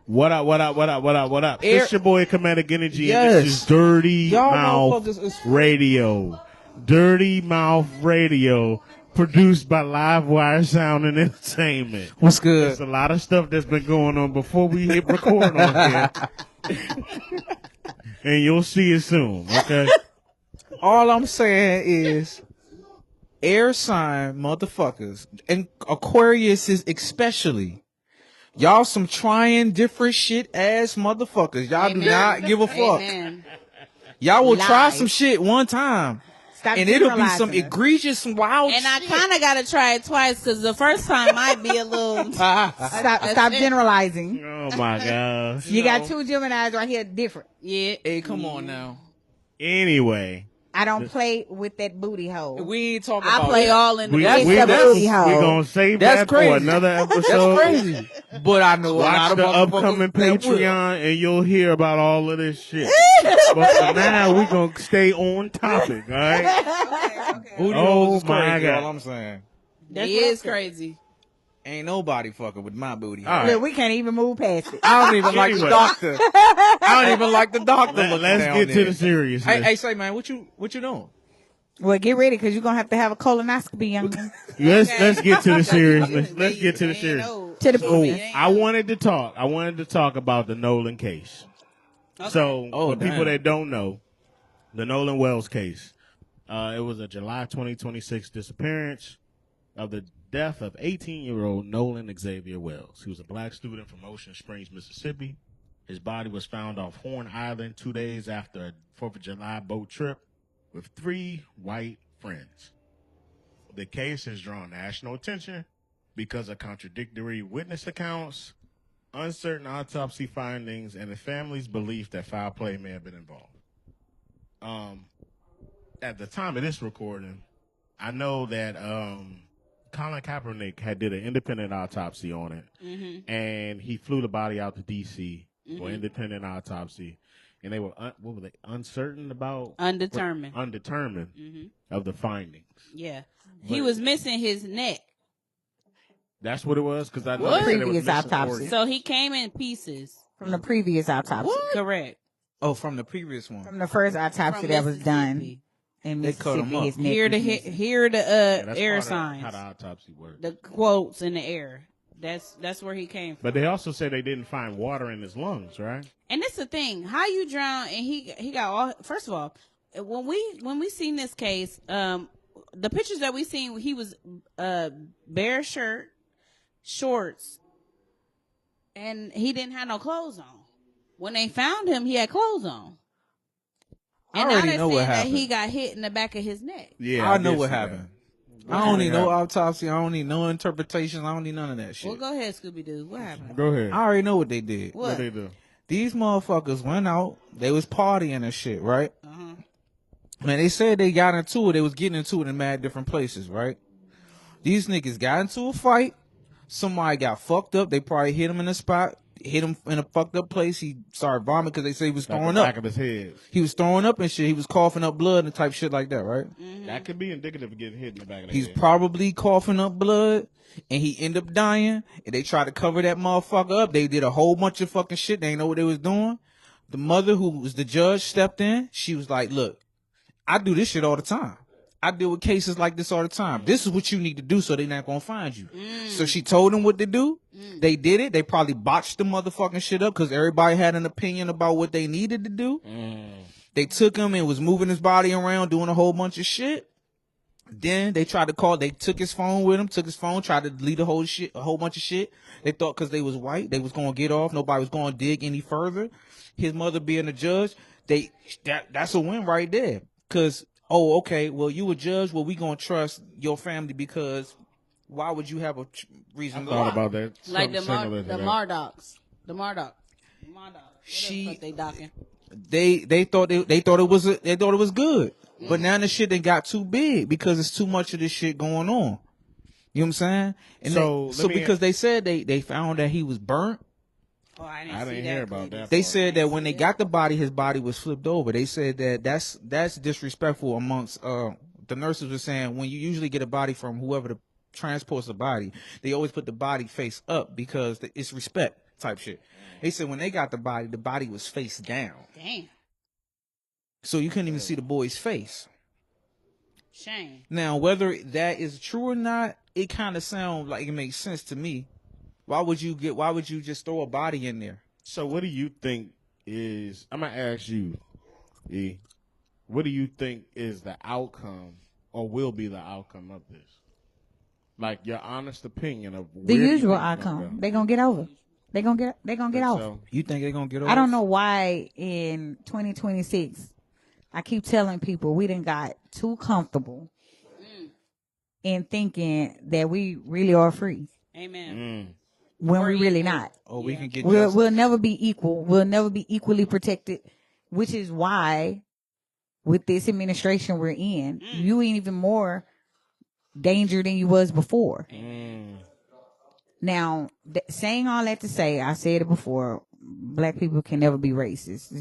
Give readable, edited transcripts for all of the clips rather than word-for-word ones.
What up, what up, what up, what up, what up? It's your boy Kinetic Energy, Yes. and this is Dirty Y'all Mouth Radio. Dirty Mouth Radio, produced by Livewire Sound and Entertainment. What's good? There's a lot of stuff that's been going on before we hit record on here. And you'll see it soon, okay? All I'm saying is air sign motherfuckers, and Aquarius is especially. Y'all some trying different shit ass motherfuckers. Y'all do not give a fuck. Amen. Y'all will try some shit one time. Stop and it'll be some generalizing. egregious, wild And shit. I kind of got to try it twice because the first time might be a little. Stop generalizing. Oh, my gosh. You got two Geminis right here different. Yeah. Hey, come on now. Anyway. I don't play with that booty hole. We ain't talking I about play it. all in the We're That's booty. the booty hole. going to save That's that crazy. for another episode. That's crazy. But I know a lot Watch of the motherfuckers upcoming that will. Patreon and you'll hear about all of this shit. But for now, we're going to stay on topic, all right? Booty Oh, holes is my crazy, God. all I'm saying. It is crazy. Ain't nobody fucking with my booty hole. All right. Look, we can't even move past it. I don't even like the Anyway. doctor. I don't even like the doctor looking Let's down get there. to the seriousness. Hey, say, man, what you doing? Well, get ready because you're going to have a colonoscopy, young man. Let's get to the seriousness. Let's get to the seriousness. To the So business. I wanted to talk about the Nolan case. So for people that don't know, the Nolan Wells case, it was a July 2026 disappearance of the death of 18-year-old Nolan Xavier Wells. He was a black student from Ocean Springs, Mississippi. His body was found off Horn Island 2 days after a 4th of July boat trip with 3 white friends. The case has drawn national attention because of contradictory witness accounts, uncertain autopsy findings, and the family's belief that foul play may have been involved. At the time of this recording, I know that Colin Kaepernick had did an independent autopsy on it, and he flew the body out to D.C. for independent autopsy. And they were, what were they, uncertain about? Undetermined. Undetermined of the findings. Yeah. He was missing his neck. That's what it was? Because I know What? they said it was Previous missing autopsy. organs. So he came in pieces. From the previous autopsy. Correct. Oh, from the previous one. From the first autopsy From that was done Mississippi. in They cut him Mississippi. up. His neck Here was missing. the Yeah, that's air part of signs. how the autopsy works. The quotes in the air. That's where he came from. But they also said they didn't find water in his lungs, right? And that's the thing. How you drown and he got all. First of all, when we seen this case, the pictures that we seen, he was bare shirt, shorts, and he didn't have no clothes on. When they found him, he had clothes on. I And already now they're know what saying that happened. he got hit in the back of his neck. Yeah, I know did what see happened. that. I don't need no happened? autopsy. I don't need no interpretations. I don't need none of that shit. Well, go ahead, Scooby Doo. What happened? Go ahead. I already know what they did. What they do? These motherfuckers went out. They was partying and shit, right? Uh-huh. Man, they said they got into it. They was getting into it in mad different places, right? These niggas got into a fight. Somebody got fucked up. They probably hit him in a spot. Hit him in a fucked up place. He started vomiting because they say he was Like throwing the up. back of his head. He was throwing up and shit. He was coughing up blood and type shit like that, right? That could be indicative of getting hit in the back of the He's head. probably coughing up blood, and he ended up dying. And they tried to cover that motherfucker up. They did a whole bunch of fucking shit. They didn't know what they was doing. The mother, who was the judge, stepped in. She was like, "Look, I do this shit all the time. I deal with cases like this all the time. This is what you need to do, so they're not gonna find you." So she told them what to do. They did it. They probably botched the motherfucking shit up because everybody had an opinion about what they needed to do. They took him and was moving his body around, doing a whole bunch of shit. Then they tried to call. They took his phone with him. Took his phone. Tried to delete a whole bunch of shit. They thought because they was white, they was gonna get off. Nobody was gonna dig any further. His mother being a judge, that's a win right there. Cause okay, well you a judge. Well, we gonna trust your family because why would you have a reason to Thought lie? about that. Like the Something similar to that. Mardocks. The Mardocks. She- What they docking? They thought it was good, but now the shit done got too big because it's too much of this shit going on. You know what I'm saying? And So, so let me- because they said they found that he was burnt. Oh, I I didn't didn't see hear that. about that. They part. said that when they got the body, his body was flipped over. They said that that's disrespectful amongst the nurses were saying when you usually get a body from whoever transports the body, they always put the body face up because it's respect. type shit. They said when they got the body was face down. Damn. So you couldn't even see the boy's face. Shame. Now, whether that is true or not, it kind of sounds like it makes sense to me. Why would you just throw a body in there? So what do you think is, I'm going to ask you, E, what do you think is the outcome or will be the outcome of this? Like your honest opinion of The usual outcome. They're going to get over. They're going to get over. So? You think they're going to get over? I don't know why in 2026, I keep telling people we done got too comfortable in thinking that we really are free. Amen. When we really not. Oh, we can get We'll never be equal. We'll never be equally protected, which is why with this administration we're in, you ain't even more danger than you was before. Now, saying all that to say, I said it before, black people can never be racist.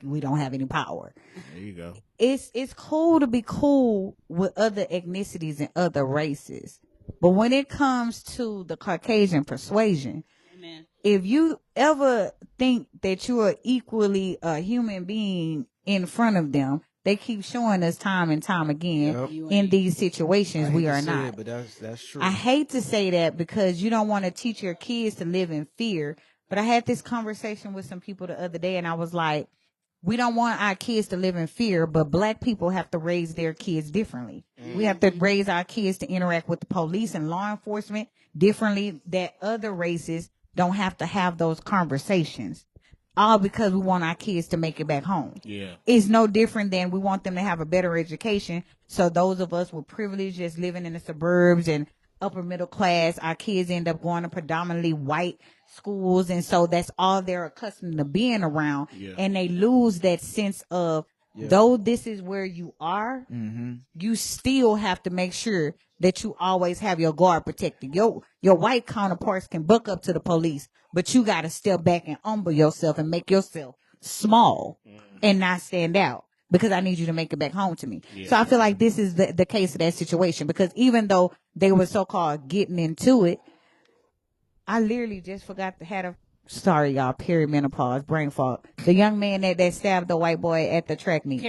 We don't have any power. There you go. It's cool to be cool with other ethnicities and other races. But when it comes to the Caucasian persuasion, Amen. If you ever think that you are equally a human being in front of them, they keep showing us time and time again in these situations we are not. But that's true. I hate to say that because you don't want to teach your kids to live in fear. But I had this conversation with some people the other day, and I was like, we don't want our kids to live in fear, but black people have to raise their kids differently. We have to raise our kids to interact with the police and law enforcement differently, that other races don't have to have those conversations. All because we want our kids to make it back home. Yeah. It's no different than we want them to have a better education. So those of us with privilege just living in the suburbs and upper middle class, our kids end up going to predominantly white schools, and so that's all they're accustomed to being around, and they lose that sense of though this is where you are, you still have to make sure that you always have your guard protected. Your white counterparts can buck up to the police, but you got to step back and humble yourself and make yourself small and not stand out, because I need you to make it back home to me. So I feel like this is the case of that situation, because even though they were so-called getting into it, I literally just forgot to have a, sorry y'all, perimenopause, brain fog. The young man that stabbed the white boy at the track meet.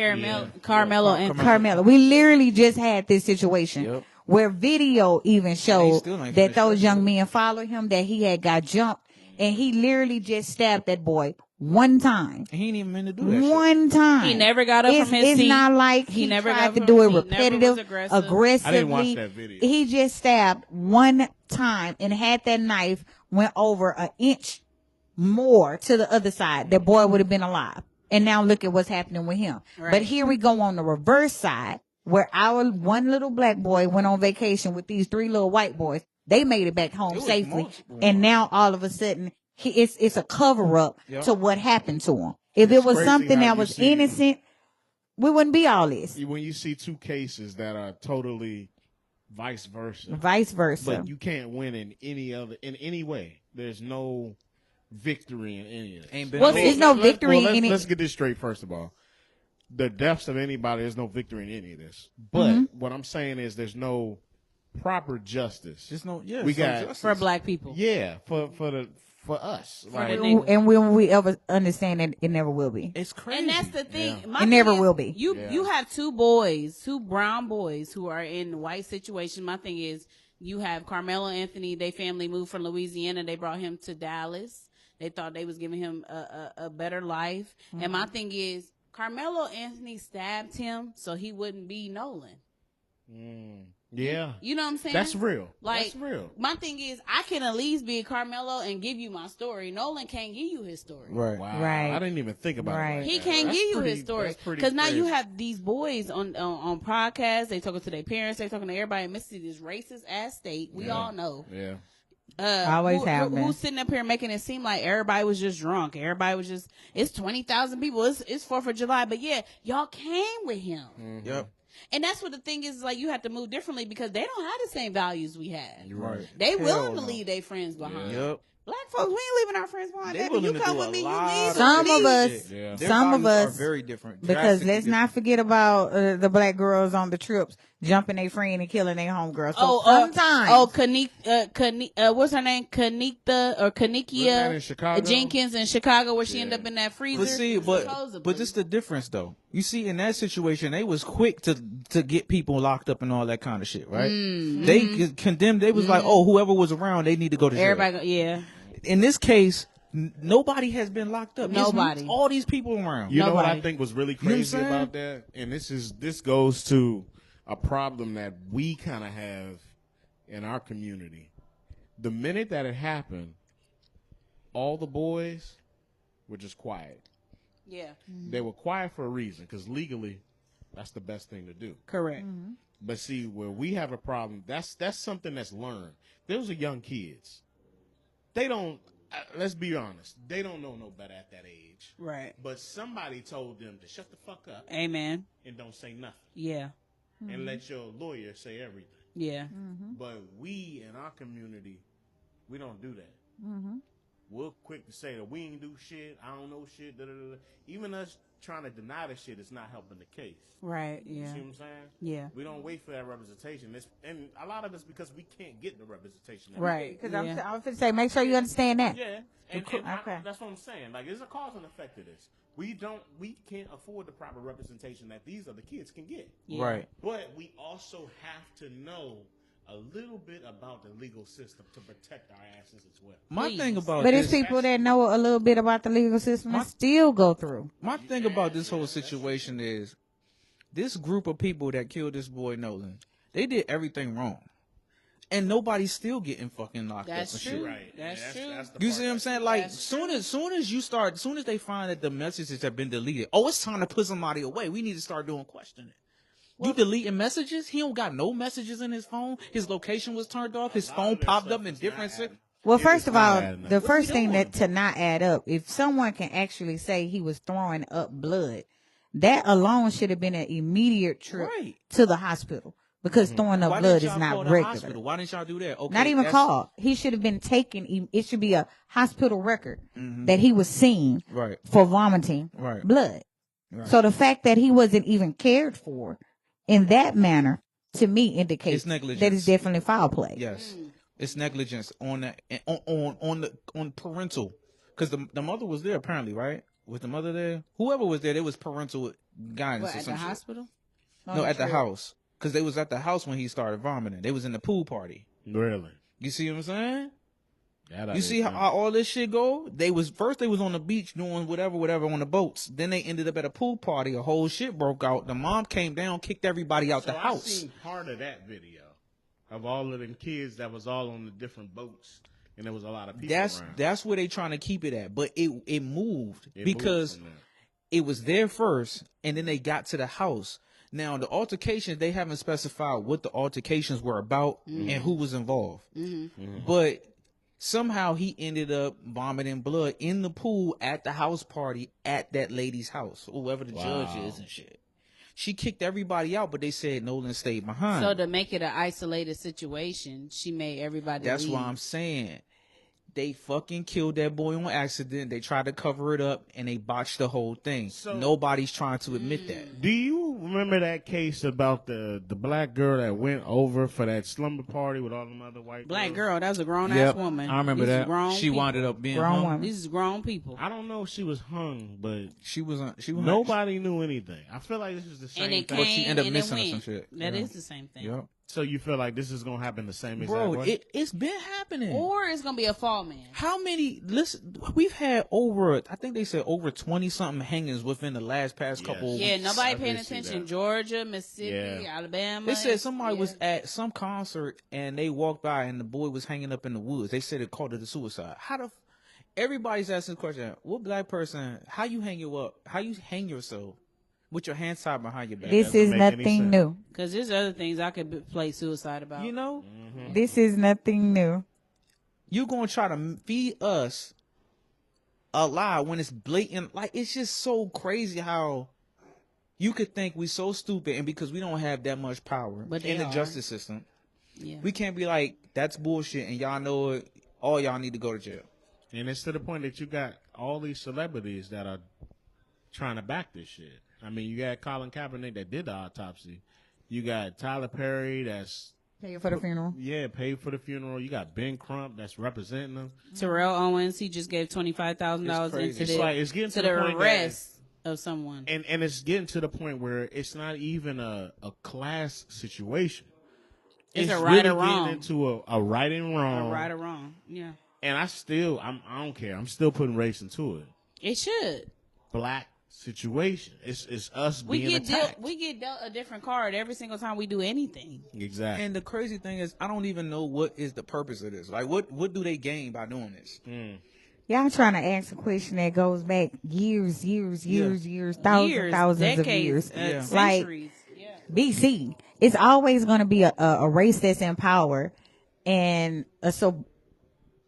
Carmelo and Karmelo. We literally just had this situation where video even showed that those young men followed him, that he had got jumped, and he literally just stabbed that boy one time. He ain't even meant to do that One time. He never got up from his seat. It's not like he never tried got to up do from it his seat. Never repetitive, was aggressive. aggressively. I didn't watch that video. He just stabbed one time and had that knife went over an inch more to the other side. That boy would have been alive. And now look at what's happening with him. Right. But here we go on the reverse side, where our one little black boy went on vacation with these three little white boys. They made it back home safely. And now all of a sudden, it's a cover up to what happened to him. If it was something that was innocent, we wouldn't be all this. When you see two cases that are totally vice versa. But you can't win in any way. There's no victory in any of this. Well, there's no victory in it. Let's get this straight first of all. The deaths of anybody, there's no victory in any of this. But what I'm saying is there's no proper justice. There's no we got justice for black people. Yeah, for us. And when we ever understand that it never will be. It's crazy. And that's the thing. It never will be. You have two brown boys who are in white situations. My thing is, you have Carmelo Anthony. Their family moved from Louisiana. They brought him to Dallas. They thought they was giving him a better life. And my thing is, Carmelo Anthony stabbed him so he wouldn't be Nolan. Yeah. You know what I'm saying? That's real. Like, that's real. My thing is, I can at least be Carmelo and give you my story. Nolan can't give you his story. Right. Wow. Right. I didn't even think about it. He can't give you his story. Because now you have these boys on podcasts. They talking to their parents. They talking to everybody in Mississippi, this racist ass state. We all know. Yeah. Always have been. Who's sitting up here making it seem like everybody was just drunk? Everybody was just, it's 20,000 people. It's 4th of July. But yeah, y'all came with him. Yep. And that's what the thing is, like, you have to move differently because they don't have the same values we have. You're right. They willing to leave their friends behind. Yep. Black folks, we ain't leaving our friends behind. They That willing you to come do with a me, you lot leave of Some with of me. us, Yeah. Their some of values are us, very different. because drastically let's not different. forget about the black girls on the trips jumping their friend and killing their homegirl. So Oh, sometimes, what's her name? Kanika or Wasn't that Kanikia in Chicago? Jenkins in Chicago, where she Yeah. ended up in that freezer. But see, but this the difference though. You see, in that situation, they was quick to get people locked up and all that kind of shit, right? They condemned. They was like, oh, whoever was around, they need to go to jail. Everybody, yeah. In this case, nobody has been locked up. Nobody. It's all these people around. You know what I Nobody. think was really You know what I'm crazy saying? about that? And this goes to a problem that we kind of have in our community. The minute that it happened, all the boys were just quiet. Yeah, They were quiet for a reason, because legally, that's the best thing to do. correct. But see, where we have a problem, that's something that's learned. Those are young kids. They don't, let's be honest, they don't know no better at that age. Right. But somebody told them to shut the fuck up Amen. and don't say nothing. Yeah. And let your lawyer say everything. Yeah. But we in our community, we don't do that. We're quick to say that we ain't do shit, I don't know shit, da, da, da. Even us trying to deny the shit is not helping the case. Right. You Yeah. see what I'm saying? Yeah. We don't wait for that representation. And a lot of it's because we can't get the representation. that we Right. because Yeah. I was going to say, make sure you understand that. Yeah, and Okay. that's what I'm saying. Like, there's a cause and effect to this. We can't afford the proper representation that these other kids can get. Yeah. Right. But we also have to know a little bit about the legal system to protect our asses as well. My Please. thing about But this, it's people that know a little bit about the legal system and still go through. my thing about this whole situation is this group of people that killed this boy Nolan, they did everything wrong. And nobody's still getting fucking locked That's up and true. shit. Right. That's true. the You part see what I'm that's- saying? Like, That's soon as they find that the messages have been deleted, oh, it's time to put somebody away. We need to start doing questioning. You deleting messages? He don't got no messages in his phone. His location was turned off. His phone popped up in different. Well, It first is of not all, adding up. the What's first he thing doing? that to not add up, if someone can actually say he was throwing up blood, that alone should have been an immediate trip Right. to the hospital because throwing up Why blood didn't is y'all call not the regular. hospital? Why didn't y'all do that? Okay, Not even that's- called. He should have been taken. It should be a hospital record that he was seen Right. for vomiting Right. blood. Right. So the fact that he wasn't even cared for in that manner, to me, indicates It's negligence. that it's definitely foul play. Yes, it's negligence on that on parental, because the mother was there apparently, right? Was the mother there? Whoever was there, there was parental guidance What, or at some the shit. hospital? No, at the house, because they was at the house when he started vomiting. They was in the pool party. Really? You see what I'm saying? That I You see didn't how know. all this shit go? They was on the beach doing whatever on the boats. Then they ended up at a pool party. A whole shit broke out. The mom came down, kicked everybody out So the I house. seen part of that video of all of them kids that was all on the different boats, and there was a lot of people around. That's where they trying to keep it at. But it moved It moved because from there. it was there first, and then they got to the house. Now the altercations, they haven't specified what the altercations were about and who was involved. But somehow he ended up vomiting blood in the pool at the house party at that lady's house, whoever the judge is and shit. She kicked everybody out, but they said Nolan stayed behind. So to make it an isolated situation, she made everybody That's leave. why I'm saying they fucking killed that boy on accident. They tried to cover it up and they botched the whole thing. So- Nobody's trying to admit that. Do you remember that case about the black girl that went over for that slumber party with all them other white Black girls? girl, that was a grown ass Yep, woman. I remember These is that. grown She people. wound up being Grown hung. woman. These is grown people. I don't know if she was hung, but She was nobody knew anything. I feel like this is the same And it thing. came she ended up and missing or it some went. shit. That Yeah. is the same thing. Yep. So you feel like this is gonna happen the same exact Bro, way? it's been happening. Or it's gonna be a fall man. How many? Listen, we've had I think they said over 20 something hangings within the last past Yes. couple. Yeah, nobody I paying did see attention. that. Georgia, Mississippi, Yeah. Alabama. They said somebody yeah. was at some concert and they walked by and the boy was hanging up in the woods. They said it called it a suicide. Everybody's asking the question: what black person? How you hang yourself with your hands tied behind your back? This doesn't is make any nothing sense. new. Because there's other things I could play suicide about. You know, This is nothing new. you're gonna try to feed us a lie when it's blatant. Like, it's just so crazy how you could think we so stupid, and because we don't have that much power But they in the are. justice system, Yeah. we can't be like, that's bullshit and y'all know it, all y'all need to go to jail. And it's to the point that you got all these celebrities that are trying to back this shit. I mean, you got Colin Kaepernick that did the autopsy. You got Tyler Perry that's Pay for the funeral. Yeah, paid for the funeral. You got Ben Crump that's representing them. Terrell Owens, he just gave $25,000 into it's getting to the point arrest of someone. And it's getting to the point where it's not even a class situation. It's a right really or wrong. Getting into a right and wrong. A right or wrong, yeah. And I don't care. I'm still putting race into it. It should. Black situation. It's us being attacked. We get dealt a different card every single time we do anything. Exactly. And the crazy thing is, I don't even know what is the purpose of this. Like, what do they gain by doing this? Yeah, I'm trying to ask a question that goes back years, thousands decades, of years. Centuries. Like, BC, it's always going to be a race that's in power and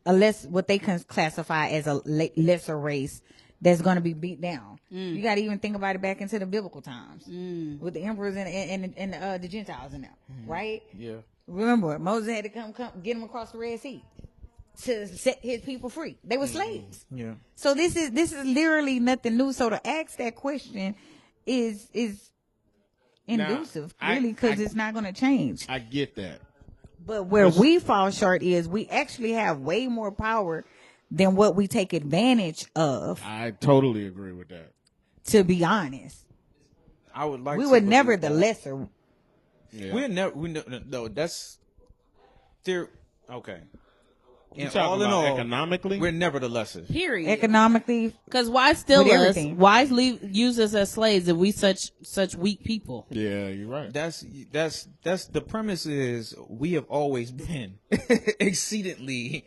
what they can classify as a lesser race that's going to be beat down. You got to even think about it back into the biblical times with the emperors and the Gentiles in there, right? Yeah. Remember, Moses had to come get them across the Red Sea to set his people free. They were slaves. Yeah. So this is literally nothing new. So to ask that question is inducive, really, because it's not going to change. I get that. But where we fall short is we actually have way more power than what we take advantage of. I totally agree with that. To be honest, I would like. We were never the lesser. Yeah. We're never. No, that's. They're okay. And all in all, economically, we're never the lesser. Period. Economically, because why steal with us? everything. Why use us as slaves if we such weak people? Yeah, you're right. That's the premise is we have always been exceedingly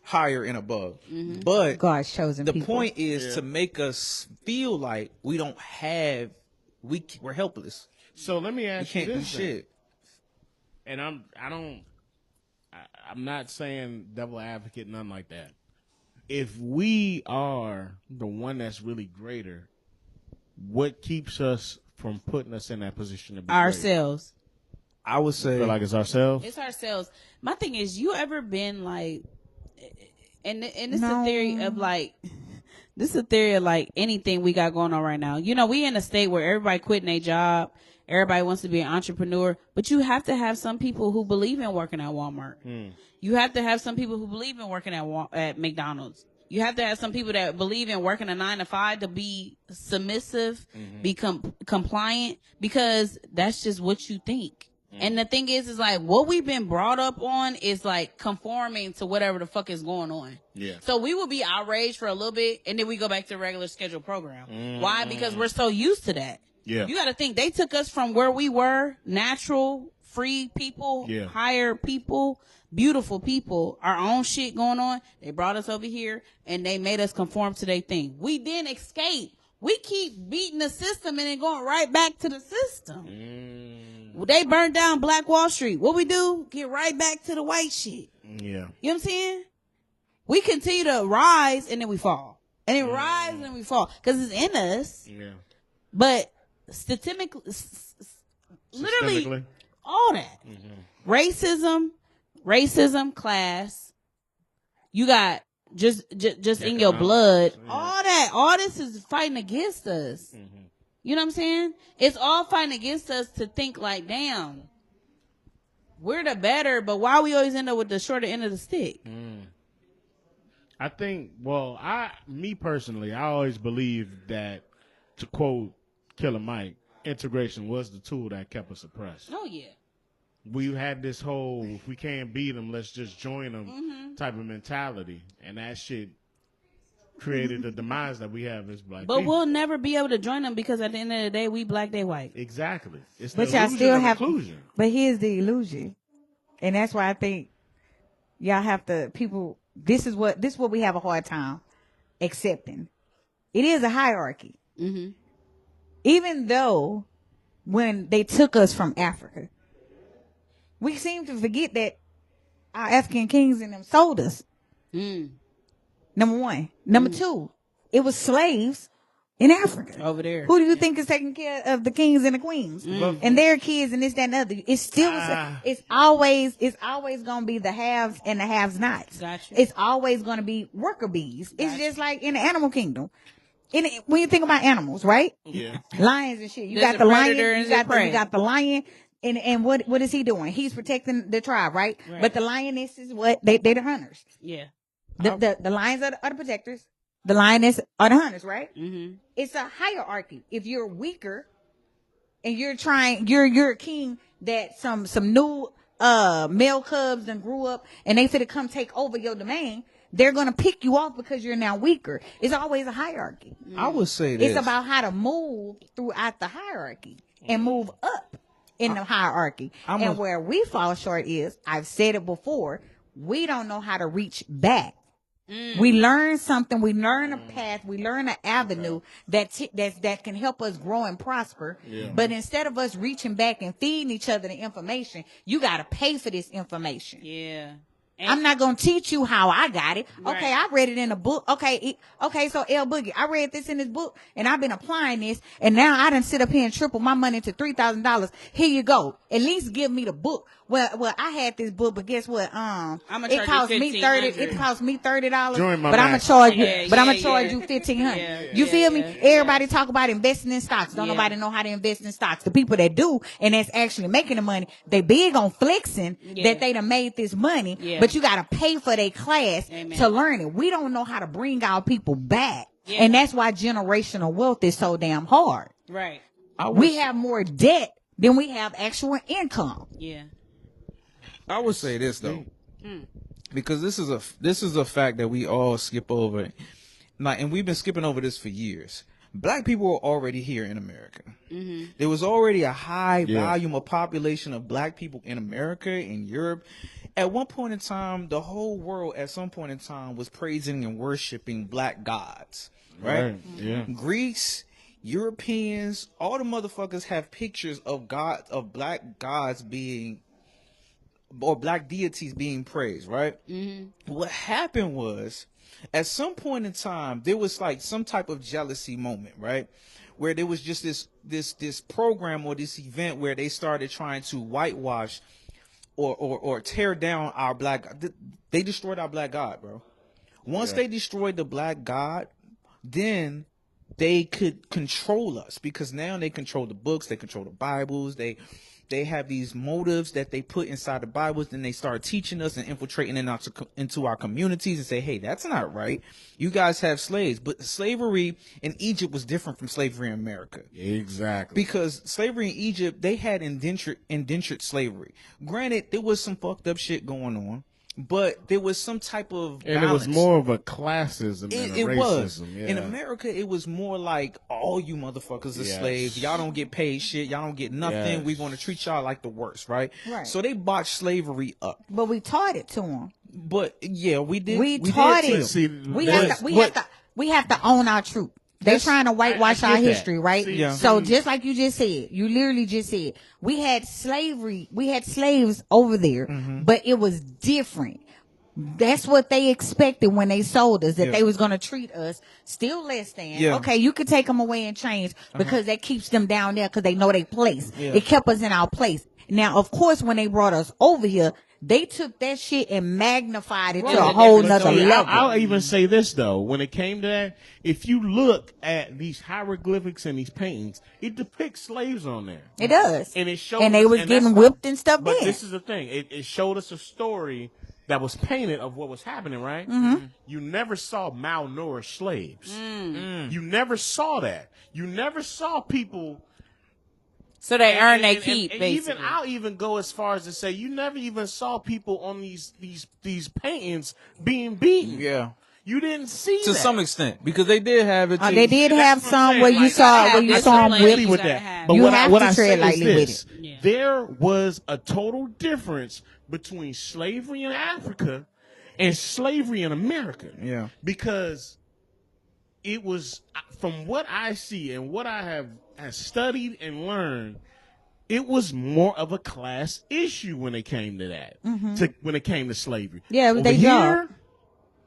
higher and above. But God's chosen the people. point is to make us feel like we don't have we're helpless. So let me We ask you can't do this. shit. And I'm not saying devil advocate, nothing like that. If we are the one that's really greater, what keeps us from putting us in that position to be Ourselves. I would say feel like it's ourselves. It's ourselves. My thing is, you ever been like, and it's No. a theory of like, this is a theory of like anything we got going on right now. You know, we in a state where everybody quitting their job. Everybody wants to be an entrepreneur, but you have to have some people who believe in working at Walmart. You have to have some people who believe in working at McDonald's. You have to have some people that believe in working a 9 to 5 to be submissive, be compliant, because that's just what you think. And the thing is like what we've been brought up on is like conforming to whatever the fuck is going on. Yeah. So we will be outraged for a little bit, and then we go back to regular scheduled program. Why? Because we're so used to that. Yeah. You got to think they took us from where we were, natural, free people, higher people, beautiful people, our own shit going on. They brought us over here and they made us conform to their thing. We didn't escape. We keep beating the system and then going right back to the system. They burned down Black Wall Street. What we do? Get right back to the white shit. Yeah. You know what I'm saying? We continue to rise and then we fall. And then rise and then we fall. Because it's in us. Yeah. But literally all that. Racism, class. You got just in your blood. Yeah. All this is fighting against us. You know what I'm saying? It's all fighting against us to think like, damn, we're the better, but why we always end up with the shorter end of the stick? I think, me personally, I always believed that, to quote Killer Mike, integration was the tool that kept us oppressed. Oh, yeah. We had this whole, if we can't beat them, let's just join them type of mentality. And that shit created the demise that we have as black But people. we'll never be able to join them because at the end of the day, we black, they white. Exactly. It's But the y'all illusion still of have. inclusion. But here's the illusion, and that's why I think y'all have to. This is what we have a hard time accepting. It is a hierarchy. Even though when they took us from Africa, we seem to forget that our African kings and them sold us. Number one. Number two, it was slaves in Africa. Over there. Who do you think is taking care of the kings and the queens and their kids and this, that, and the other? It's still, it's always going to be the haves and the haves nots. Gotcha. It's always going to be worker bees. It's just like in the animal kingdom. When you think about animals, right? Yeah. Lions and shit. You There's got the a lion. predator and You got prey. you got the lion. And what is he doing? He's protecting the tribe, right? But the lioness is what? They the hunters. Yeah. The lions are the protectors. The lioness are the hunters, right? Mm-hmm. It's a hierarchy. If you're weaker and you're a king that some new male cubs and grew up and they finna come take over your domain, they're gonna pick you off because you're now weaker. It's always a hierarchy. I would say this. It's about how to move throughout the hierarchy and move up in the hierarchy. And where we fall short is, I've said it before, we don't know how to reach back. We learn something. We learn a path. We learn an avenue that can help us grow and prosper. Yeah. But instead of us reaching back and feeding each other the information, you got to pay for this information. Yeah. I'm not going to teach you how I got it. Right. Okay, I read it in a book. Okay, so L Boogie, I read this in this book, and I've been applying this, and now I done sit up here and triple my money to $3,000. Here you go. At least give me the book. Well, I had this book, but guess what? It cost me $30. It cost me $30. But I'm gonna charge you. I'm gonna charge you $1,500. You feel me? Everybody talk about investing in stocks. Don't nobody know how to invest in stocks. The people that do, and that's actually making the money, they big on flexing that they done made this money. Yeah. But you gotta pay for their class to learn it. We don't know how to bring our people back, and that's why generational wealth is so damn hard. Right. We have more debt than we have actual income. Yeah. I would say this though, because this is a fact that we all skip over, and we've been skipping over this for years. Black people were already here in America. Mm-hmm. There was already a high volume of population of black people in America, in Europe. At one point in time, the whole world at some point in time was praising and worshiping black gods, right? Yeah. Greeks, Europeans, all the motherfuckers have pictures of black gods being, or black deities being praised, right? Mm-hmm. What happened was, at some point in time, there was like some type of jealousy moment, right? Where there was just this program or this event where they started trying to whitewash or tear down our black. They destroyed our black God, bro. Once they destroyed the black God, then they could control us, because now they control the books, they control the Bibles, they have these motives that they put inside the Bibles, then they start teaching us and infiltrating into our communities and say, hey, that's not right. You guys have slaves. But slavery in Egypt was different from slavery in America. Exactly. Because slavery in Egypt, they had indentured slavery. Granted, there was some fucked up shit going on, but there was some type of balance. And it was more of a classism than a racism. Was. Yeah. In America, it was more like, all you motherfuckers are slaves. Y'all don't get paid shit. Y'all don't get nothing. Yes. We want to treat y'all like the worst, right? Right. So they botched slavery up. But we taught it to them. But yeah, we did. We taught did it. See, We have to own our truth. They're trying to whitewash our history, right? See, yeah. So just like you just said, you literally just said, we had slavery, we had slaves over there, but it was different. That's what they expected when they sold us, that they was going to treat us still less than. Yeah. Okay, you could take them away in chains because that keeps them down there because they know they place. Yeah. It kept us in our place. Now, of course, when they brought us over here, they took that shit and magnified it to a whole nother level. I'll even say this, though. When it came to that, if you look at these hieroglyphics and these paintings, it depicts slaves on there. It does. And it shows, and they was getting whipped and stuff But then. this is the thing. It showed us a story that was painted of what was happening, right? Mm-hmm. You never saw malnourished slaves. You never saw that. You never saw people... So they earn their keep, basically. I'll even go as far as to say you never even saw people on these paintings being beaten. Yeah. You didn't see To that. some extent, because they did have it. They did have some where you saw them with whipped. that. You But have what to I tread say lightly is with this. it. Yeah. There was a total difference between slavery in Africa and slavery in America. Yeah. Because it was, from what I see and what I have studied and learned, it was more of a class issue when it came to that. When it came to slavery. Yeah, Over here,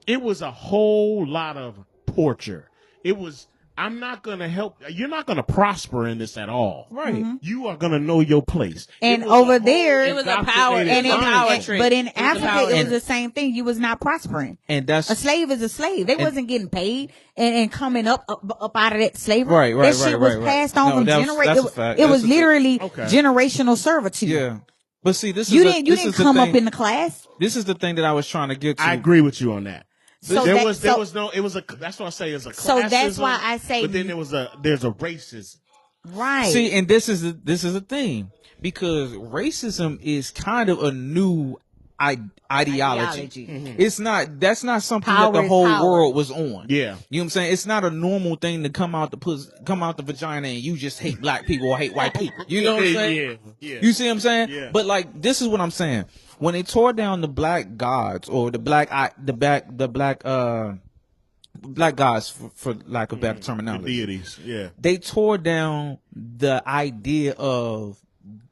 it was a whole lot of torture. It was I'm not going to help. You're not going to prosper in this at all. Right. Mm-hmm. You are going to know your place. And over there, it was a power. and power trip. But in It was a Africa, power it was trip. the same thing. You was not prospering. And that's A slave is a slave. They wasn't getting paid and coming up out of that slavery. Right. That shit was passed on from generation. That's a fact. It was That's a literally generational servitude. Yeah. But see, this You is didn't come up in the class. This is the thing that I was trying to get to. I agree with you on that. So That's what I say is a classism. So that's why I say. But then there's a racism. Right. See, and this is the thing, because racism is kind of a new ideology. Mm-hmm. That's not something Power that the is whole power. world was on. Yeah. You know what I'm saying? It's not a normal thing to come out the vagina and you just hate black people or hate white people. You know what I'm saying? Yeah. You see what I'm saying? Yeah. But like, this is what I'm saying. When they tore down the black gods or the black gods for lack of better terminology, The deities. Yeah. they tore down the idea of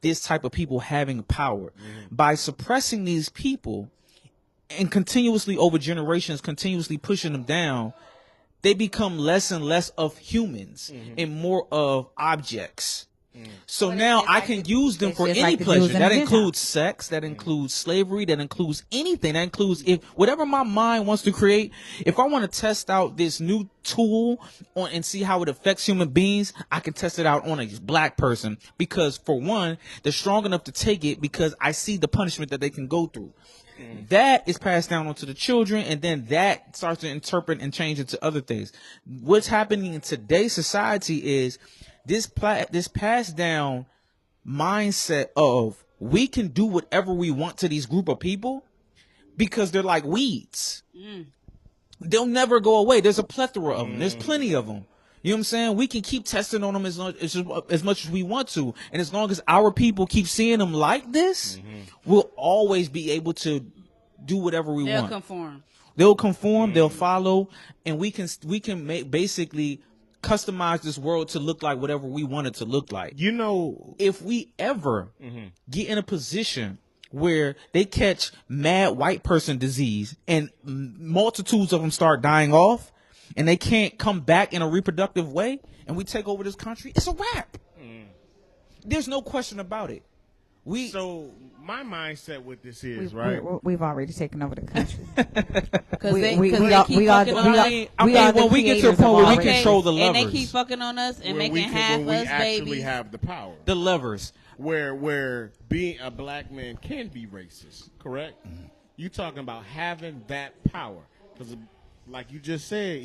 this type of people having power by suppressing these people and continuously over generations, continuously pushing them down. They become less and less of humans and more of objects. So now I can use them for any pleasure. That includes sex, that includes slavery, that includes anything. That includes whatever my mind wants to create. If I want to test out this new tool and see how it affects human beings, I can test it out on a black person, because for one, they're strong enough to take it because I see the punishment that they can go through. That is passed down onto the children, and then that starts to interpret and change into other things. What's happening in today's society is this passed down mindset of we can do whatever we want to these group of people because they're like weeds. They'll never go away. There's a plethora of them. There's plenty of them. You know what I'm saying? We can keep testing on them as much as we want to. And as long as our people keep seeing them like this, we'll always be able to do whatever we want. They'll conform. They'll follow. And we can basically customize this world to look like whatever we want it to look like. You know, if we ever get in a position where they catch mad white person disease and multitudes of them start dying off and they can't come back in a reproductive way and we take over this country, it's a wrap. There's no question about it. So my mindset with this is we've already taken over the country. Because when we get to a point where we control the levers, and they keep fucking on us and making half us babies. Actually have the power. The levers. Where being a black man can be racist, correct? You talking about having that power? Because, like you just said,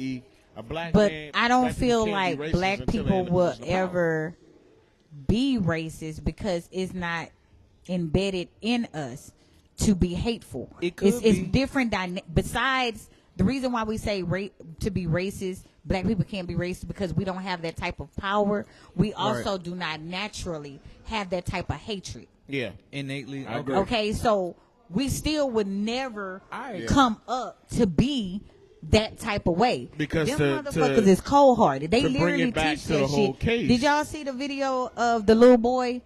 a black man. But I don't feel like black people will ever be racist because it's not embedded in us to be hateful. It's different. Besides the reason why we say to be racist, black people can't be racist because we don't have that type of power. We also do not naturally have that type of hatred. Yeah, innately. Okay, so we still would never come up to be that type of way. Because them motherfuckers is cold hearted. They literally teach that shit. Did y'all see the video of the little boy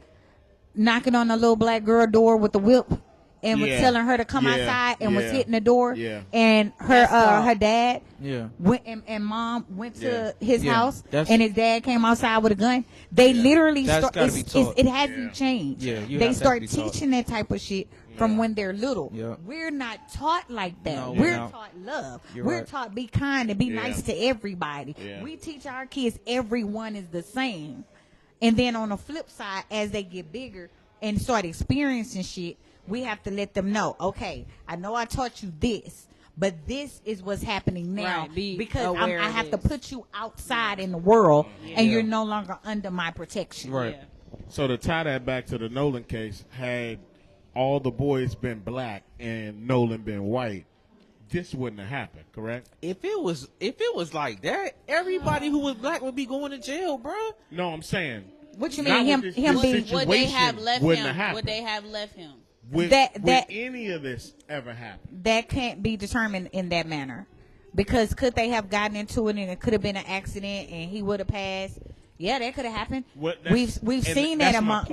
knocking on the little black girl door with the whip and was telling her to come outside and was hitting the door? And her dad went and mom went to his house and his dad came outside with a gun. They literally it hasn't changed. They start teaching that type of shit from when they're little. We're not taught like that. We're taught love. We're taught be kind and be nice to everybody. We teach our kids everyone is the same. And then on the flip side, as they get bigger and start experiencing shit, we have to let them know, okay, I know I taught you this, but this is what's happening now because I have to put you outside in the world and you're no longer under my protection. Right. So to tie that back to the Nolan case, had all the boys been black and Nolan been white, this wouldn't have happened, correct? If it was like that, everybody who was black would be going to jail, bro. No, I'm saying. What you mean? Him being? Would they have left him? Would they have left him? Would any of this ever happen? That can't be determined in that manner, because could they have gotten into it and it could have been an accident and he would have passed? Yeah, that could have happened. We've seen that among.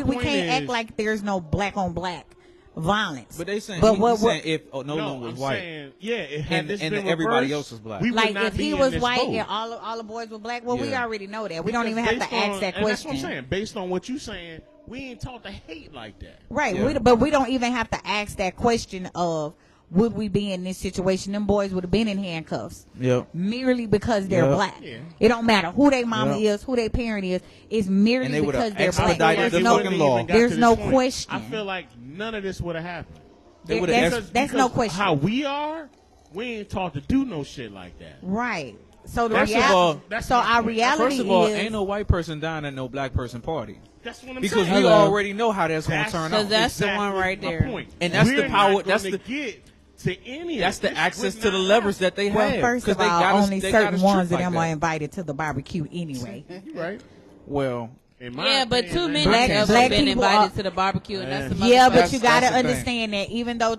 We can't act like there's no black on black violence. But they saying, But he's saying if Nolan No, was I'm white saying, yeah, and everybody else was black. we would like not if he be in was this white boat. and all the boys were black, well, we Yeah. already know that. We don't Because even have to based ask on- that and that's question. what I'm saying. Based on what you're saying, we ain't taught to hate like that. Right. Yeah. But we don't even have to ask that question of would we be in this situation? Them boys would have been in handcuffs. Yep. Merely because they're Yep. black. Yeah. It don't matter who their mama Yep. is, who their parent is. It's merely And they would've because they're black. expedited There's the no, fucking law. there's no question. I feel like none of this would have happened. They would've That's no question. How we are, we ain't taught to do no shit like that. Right. So the First of reality, all- That's so my our point. reality First of all, is ain't no white person dying at no black person party. That's what I'm Because saying. we already know how that's going to turn Because out. that's the one right my there. point. And that's the We're power- not that's gonna the- get to any. That's of the this. access We're to the not. levers that they well, have. first 'Cause of they all, got us- only they got certain us ones tripped of like them that. are invited to the barbecue anyway. You right. Well, In my Yeah, but opinion, too man, many Black- of black them been people invited are- to the barbecue, and that's the Yeah, but That's- you got to that's the thing. understand that even though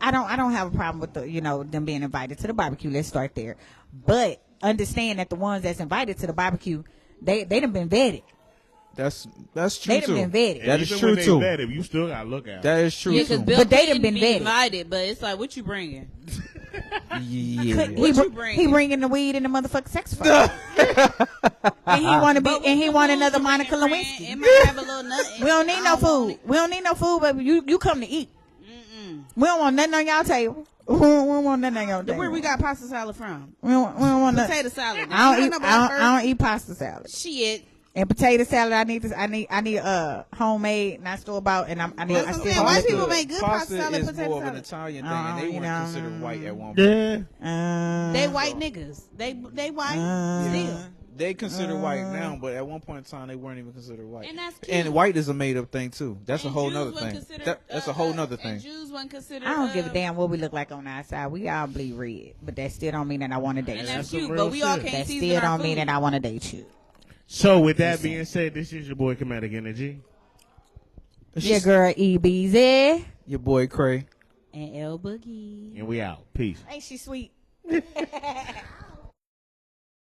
I don't have a problem with them being invited to the barbecue. Let's start there. But understand that the ones that's invited to the barbecue, they done been vetted. that's true They too. done been vetted. That is even true when they too. vetted, you still gotta look at it. That is true Yeah, too. because Bill But they done Clinton been be vetted. invited, but it's like, what you bringing? Yeah. What you bringing? He bringing the weed and the motherfucking sex and he want to be, But and he with want the another food Monica you bring, Lewinsky. It might have a little nut. We don't need no food. We don't need no food, baby. You come to eat. We don't want nothing on y'all table. We don't want nothing on your table. Where we got pasta salad from? We don't want nothing. Potato salad. I don't eat pasta salad. Shit. And potato salad, I need homemade, not store bought, and I That's what I'm saying. White people make good pasta salad, is potato more of an salad. Italian thing, and they you weren't know, considered white at one point. Yeah. They white niggas. They white still. They consider white now, but at one point in time, they weren't even considered white. And that's cute. And white is a made up thing too. That's a And whole Jews nother wasn't thing. considered, That's a whole nother and thing. Jews wasn't considered. I don't give a damn what we look like on the outside. We all bleed red, but that still don't mean that I want to date And you. that's some cute, real but we all shit. can't That season still our don't mean food. that I want to date you. So with that being said, this is your boy Comedic Energy. Your girl EBZ. Your boy Cray. And L Boogie. And we out. Peace. Ain't she sweet?